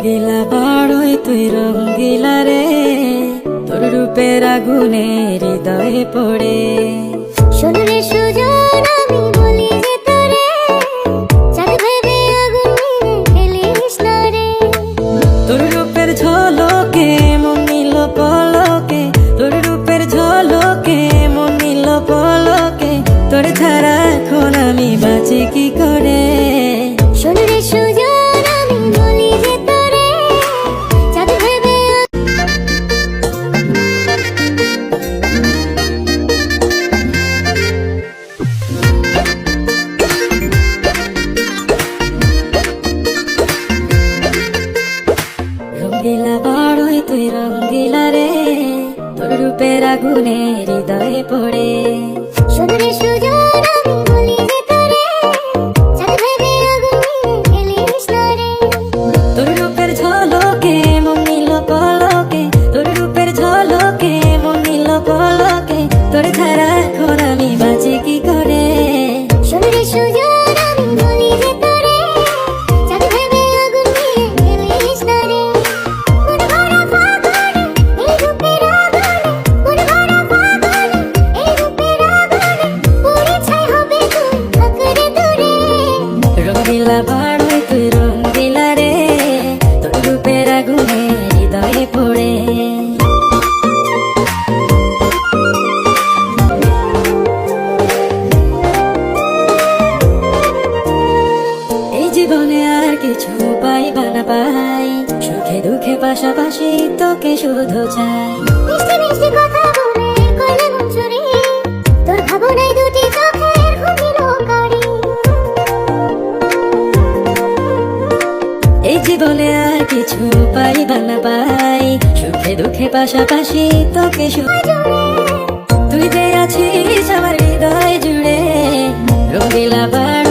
রঙ্গিলা বাড়ই তুই রঙ্গিলা রে, তোর রূপের আগুনে হৃদয়ে পড়ে। শোন রে সুজন আমি বলি যে তোরে, চাঁদ ভেবে আগুন নিয়ে ফেলিস না রে। তোর রূপের ঝলকে মন নিল পলকে, তোর রূপের ঝলকে মন নিল পলকে, তোর ছাড়া এখন আমি বাঁচি কি করে। শোন রে সুজন আমি বলি যে তোরে, চাঁদ ভেবে রঙ্গিলা বাড়ই তুই রঙ্গিলা রে, তোর রূপের আগুনে হৃদয়ে পড়ে। শোন রে সুজন আমি বলি যে তোরে, চাঁদ ভেবে আগুন নিয়ে ফেলিস না রে। তোর রূপের ঝলকে মন নিল পলকে, তোর রূপের ঝলকে মন নিল পলকে, তোর ছাড়া এখন আমি বাঁচি কি করে। শোন রে সুজন আমি বলি যে তোরে, চাঁদ ভেবে আগুন নিয়ে ফেলিস না রে। মন ভরা ফাগুনে এই রূপের আগুনে, মন ভরা ফাগুনে এই রূপের আগুনে, পুড়ে ছাই হবে তুই আঁকড়ে দূরে। রঙ্গিলা বাড়ই তুই রঙ্গিলা রে, তোর রূপের আগুনে হৃদয়ে পড়ে। এই জীবনে আর কিছু পাইবা না পাই, সুখে দুঃখে পাশাপাশি তোকে শুধু চাই। মিষ্টি মিষ্টি কথা বলে করলে মন চুরি, তোর ভাবনায় দুটি চোখের ঘুমিল কারি। এই জীবনে আর কিছু পাইবা না পাই, সুখে দুঃখে পাশাপাশি তোকে তুই যে আছিস আমার হৃদয় জুড়ে। রঙ্গিলা বাড়ই